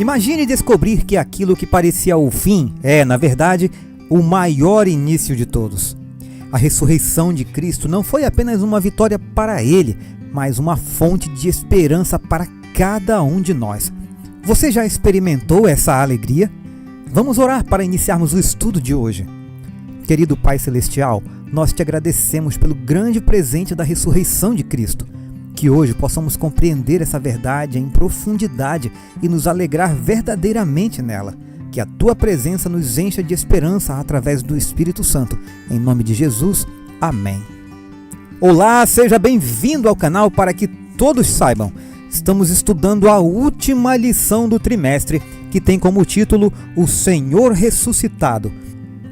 Imagine descobrir que aquilo que parecia o fim é, na verdade, o maior início de todos. A ressurreição de Cristo não foi apenas uma vitória para Ele, mas uma fonte de esperança para cada um de nós. Você já experimentou essa alegria? Vamos orar para iniciarmos o estudo de hoje. Querido Pai Celestial, nós te agradecemos pelo grande presente da ressurreição de Cristo. Que hoje possamos compreender essa verdade em profundidade e nos alegrar verdadeiramente nela. Que a tua presença nos encha de esperança através do Espírito Santo. Em nome de Jesus, amém. Olá, seja bem-vindo ao canal. Para que todos saibam, estamos estudando a última lição do trimestre, que tem como título O Senhor Ressuscitado.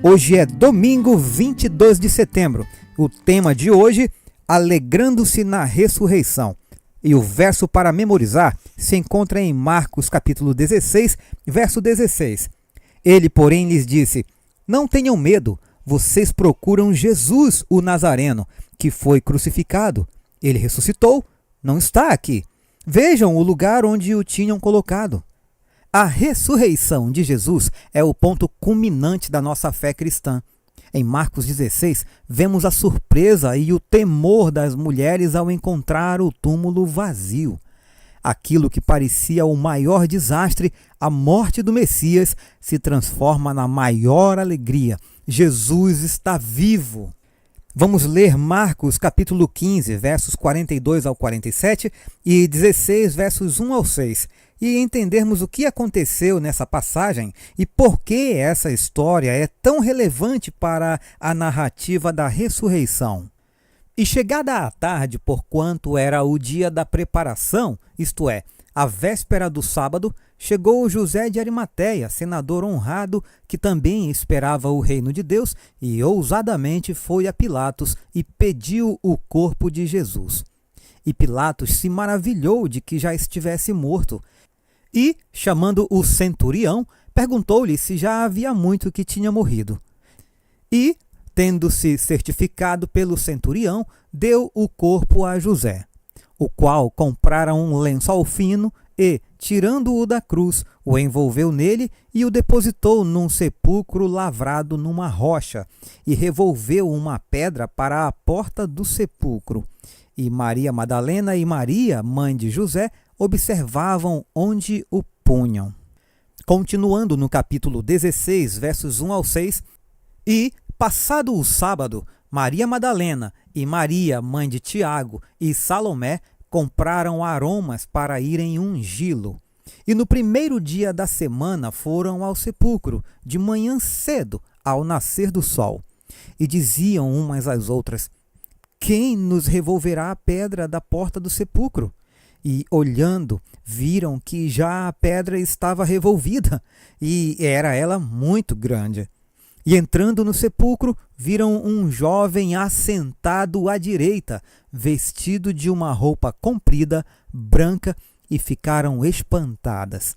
Hoje é domingo 22 de setembro. O tema de hoje, alegrando-se na ressurreição. E o verso para memorizar se encontra em Marcos capítulo 16, verso 16. Ele, porém, lhes disse: não tenham medo, vocês procuram Jesus, o Nazareno, que foi crucificado. Ele ressuscitou, não está aqui. Vejam o lugar onde o tinham colocado. A ressurreição de Jesus é o ponto culminante da nossa fé cristã. Em Marcos 16, vemos a surpresa e o temor das mulheres ao encontrar o túmulo vazio. Aquilo que parecia o maior desastre, a morte do Messias, se transforma na maior alegria. Jesus está vivo. Vamos ler Marcos capítulo 15, versos 42 ao 47 e 16, versos 1 ao 6. E entendermos o que aconteceu nessa passagem e por que essa história é tão relevante para a narrativa da ressurreição. E chegada a tarde, porquanto era o dia da preparação, isto é, a véspera do sábado, chegou José de Arimateia, senador honrado, que também esperava o reino de Deus, e ousadamente foi a Pilatos e pediu o corpo de Jesus. E Pilatos se maravilhou de que já estivesse morto, e, chamando o centurião, perguntou-lhe se já havia muito que tinha morrido. E, tendo-se certificado pelo centurião, deu o corpo a José, o qual comprara um lençol fino e, tirando-o da cruz, o envolveu nele e o depositou num sepulcro lavrado numa rocha, e revolveu uma pedra para a porta do sepulcro. E Maria Madalena e Maria, mãe de José, observavam onde o punham. Continuando no capítulo 16, versos 1 ao 6, e, passado o sábado, Maria Madalena e Maria, mãe de Tiago, e Salomé compraram aromas para irem ungí-lo. E no primeiro dia da semana foram ao sepulcro, de manhã cedo, ao nascer do sol. E diziam umas às outras: quem nos revolverá a pedra da porta do sepulcro? E, olhando, viram que já a pedra estava revolvida, e era ela muito grande. E, entrando no sepulcro, viram um jovem assentado à direita, vestido de uma roupa comprida, branca, e ficaram espantadas.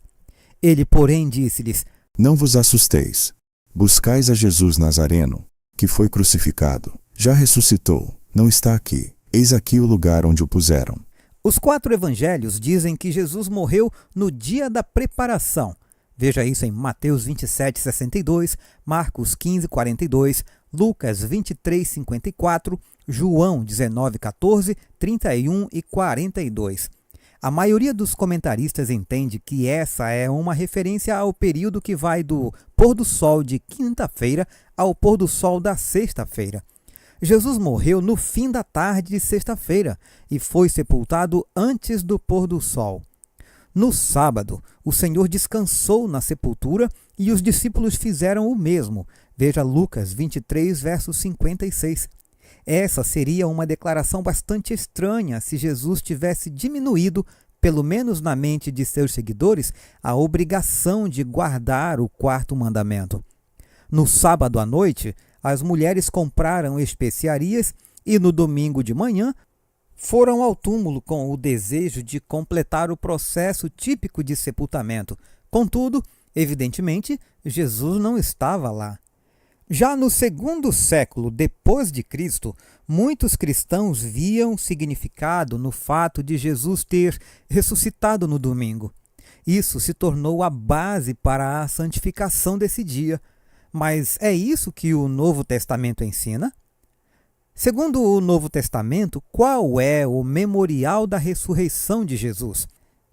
Ele, porém, disse-lhes: não vos assusteis. Buscais a Jesus Nazareno, que foi crucificado. Já ressuscitou, não está aqui. Eis aqui o lugar onde o puseram. Os 4 evangelhos dizem que Jesus morreu no dia da preparação. Veja isso em Mateus 27, 62, Marcos 15, 42, Lucas 23, 54, João 19, 14, 31 e 42. A maioria dos comentaristas entende que essa é uma referência ao período que vai do pôr do sol de quinta-feira ao pôr do sol da sexta-feira. Jesus morreu no fim da tarde de sexta-feira e foi sepultado antes do pôr do sol. No sábado, o Senhor descansou na sepultura e os discípulos fizeram o mesmo. Veja Lucas 23, verso 56. Essa seria uma declaração bastante estranha se Jesus tivesse diminuído, pelo menos na mente de seus seguidores, a obrigação de guardar o 4º mandamento. No sábado à noite, as mulheres compraram especiarias e no domingo de manhã foram ao túmulo com o desejo de completar o processo típico de sepultamento. Contudo, evidentemente, Jesus não estava lá. Já no 2º século depois de Cristo, muitos cristãos viam significado no fato de Jesus ter ressuscitado no domingo. Isso se tornou a base para a santificação desse dia. Mas é isso que o Novo Testamento ensina? Segundo o Novo Testamento, qual é o memorial da ressurreição de Jesus?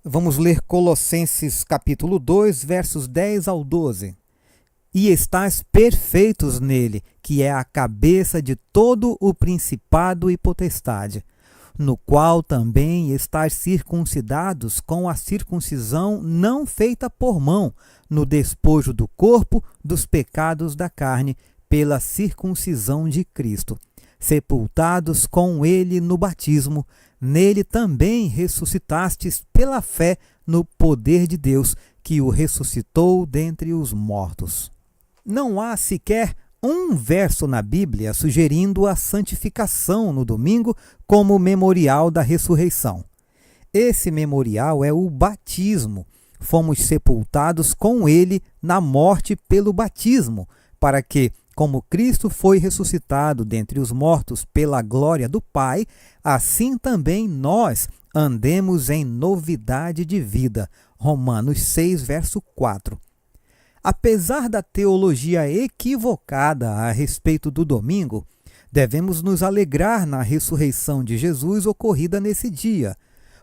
Vamos ler Colossenses capítulo 2, versos 10 ao 12. E estáis perfeitos nele, que é a cabeça de todo o principado e potestade, no qual também estáis circuncidados com a circuncisão não feita por mão, no despojo do corpo dos pecados da carne, pela circuncisão de Cristo, sepultados com ele no batismo, nele também ressuscitastes pela fé no poder de Deus, que o ressuscitou dentre os mortos. Não há sequer um verso na Bíblia sugerindo a santificação no domingo como memorial da ressurreição. Esse memorial é o batismo. Fomos sepultados com ele na morte pelo batismo, para que, como Cristo foi ressuscitado dentre os mortos pela glória do Pai, assim também nós andemos em novidade de vida. Romanos 6, verso 4. Apesar da teologia equivocada a respeito do domingo, devemos nos alegrar na ressurreição de Jesus ocorrida nesse dia.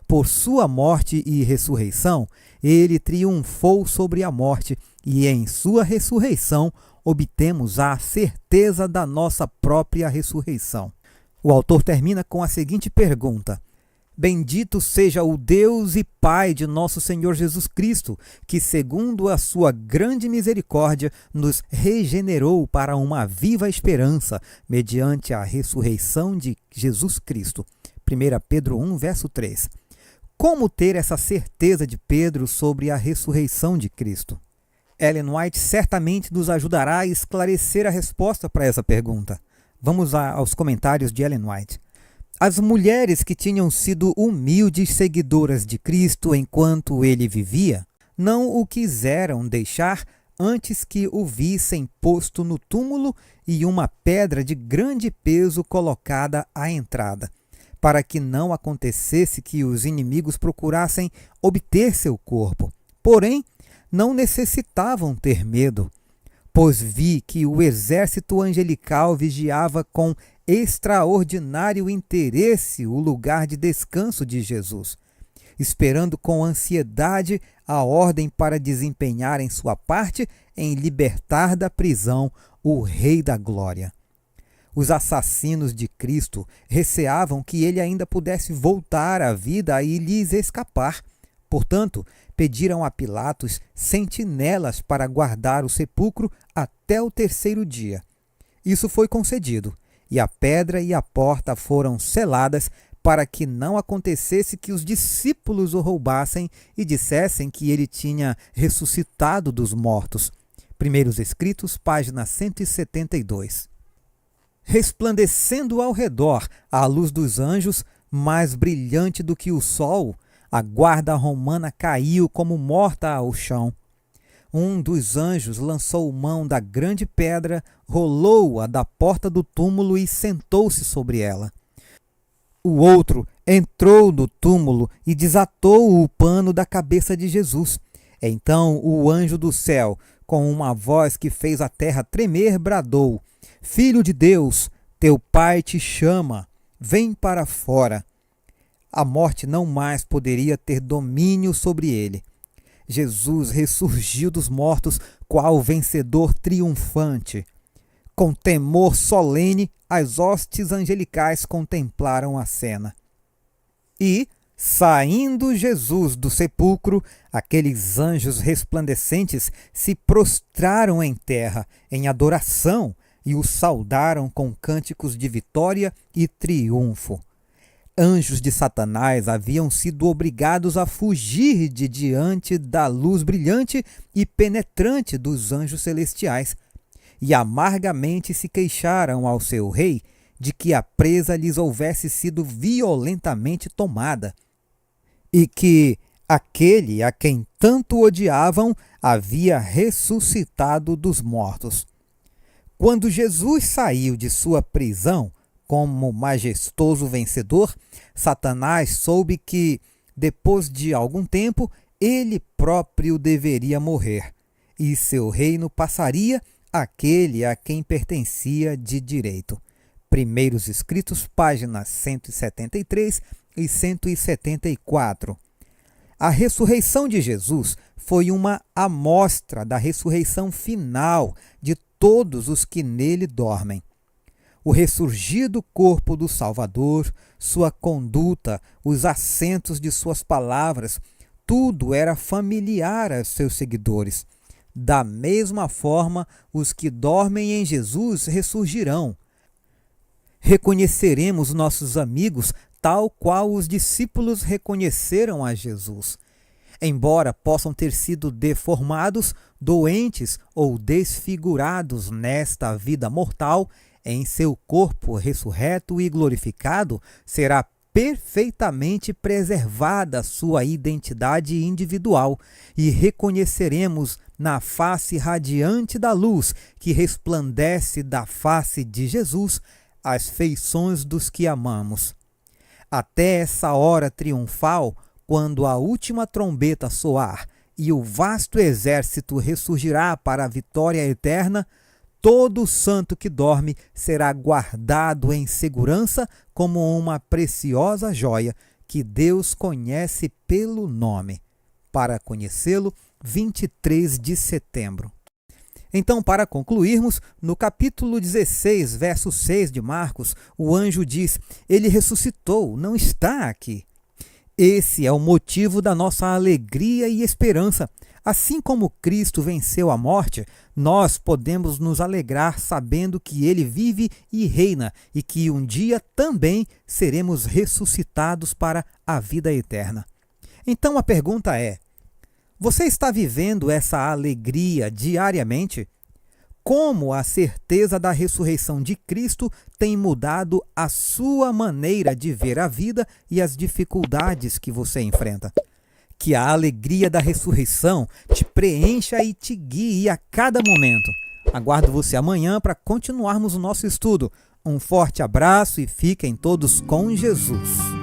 Por sua morte e ressurreição, ele triunfou sobre a morte, e em sua ressurreição obtemos a certeza da nossa própria ressurreição. O autor termina com a seguinte pergunta: Bendito seja o Deus e Pai de nosso Senhor Jesus Cristo, que, segundo a sua grande misericórdia, nos regenerou para uma viva esperança, mediante a ressurreição de Jesus Cristo. 1 Pedro 1, verso 3. Como ter essa certeza de Pedro sobre a ressurreição de Cristo? Ellen White certamente nos ajudará a esclarecer a resposta para essa pergunta. Vamos aos comentários de Ellen White. As mulheres que tinham sido humildes seguidoras de Cristo enquanto ele vivia, não o quiseram deixar antes que o vissem posto no túmulo e uma pedra de grande peso colocada à entrada, para que não acontecesse que os inimigos procurassem obter seu corpo. Porém, não necessitavam ter medo, pois vi que o exército angelical vigiava com extraordinário interesse o lugar de descanso de Jesus, esperando com ansiedade a ordem para desempenharem sua parte em libertar da prisão o Rei da Glória. Os assassinos de Cristo receavam que ele ainda pudesse voltar à vida e lhes escapar. Portanto, pediram a Pilatos sentinelas para guardar o sepulcro até o terceiro dia. Isso foi concedido, e a pedra e a porta foram seladas para que não acontecesse que os discípulos o roubassem e dissessem que ele tinha ressuscitado dos mortos. Primeiros Escritos, página 172. Resplandecendo ao redor a luz dos anjos, mais brilhante do que o sol, a guarda romana caiu como morta ao chão. Um dos anjos lançou mão da grande pedra, rolou-a da porta do túmulo e sentou-se sobre ela. O outro entrou no túmulo e desatou o pano da cabeça de Jesus. Então o anjo do céu, com uma voz que fez a terra tremer, bradou: Filho de Deus, teu Pai te chama, vem para fora. A morte não mais poderia ter domínio sobre ele. Jesus ressurgiu dos mortos, qual vencedor triunfante. Com temor solene, as hostes angelicais contemplaram a cena. E, saindo Jesus do sepulcro, aqueles anjos resplandecentes se prostraram em terra, em adoração, e o saudaram com cânticos de vitória e triunfo. Anjos de Satanás haviam sido obrigados a fugir de diante da luz brilhante e penetrante dos anjos celestiais, e amargamente se queixaram ao seu rei de que a presa lhes houvesse sido violentamente tomada, e que aquele a quem tanto odiavam havia ressuscitado dos mortos. Quando Jesus saiu de sua prisão, como majestoso vencedor, Satanás soube que, depois de algum tempo, ele próprio deveria morrer, e seu reino passaria àquele a quem pertencia de direito. Primeiros Escritos, páginas 173 e 174. A ressurreição de Jesus foi uma amostra da ressurreição final de todos os que nele dormem. O ressurgido corpo do Salvador, sua conduta, os acentos de suas palavras, tudo era familiar a seus seguidores. Da mesma forma, os que dormem em Jesus ressurgirão. Reconheceremos nossos amigos tal qual os discípulos reconheceram a Jesus. Embora possam ter sido deformados, doentes ou desfigurados nesta vida mortal, em seu corpo ressurreto e glorificado, será perfeitamente preservada sua identidade individual e reconheceremos na face radiante da luz que resplandece da face de Jesus as feições dos que amamos. Até essa hora triunfal, quando a última trombeta soar e o vasto exército ressurgirá para a vitória eterna, todo santo que dorme será guardado em segurança como uma preciosa joia que Deus conhece pelo nome. Para conhecê-lo, 23 de setembro. Então, para concluirmos, no capítulo 16, verso 6 de Marcos, o anjo diz: ele ressuscitou, não está aqui. Esse é o motivo da nossa alegria e esperança. Assim como Cristo venceu a morte, nós podemos nos alegrar sabendo que ele vive e reina e que um dia também seremos ressuscitados para a vida eterna. Então a pergunta é: você está vivendo essa alegria diariamente? Como a certeza da ressurreição de Cristo tem mudado a sua maneira de ver a vida e as dificuldades que você enfrenta? Que a alegria da ressurreição te preencha e te guie a cada momento. Aguardo você amanhã para continuarmos o nosso estudo. Um forte abraço e fiquem todos com Jesus.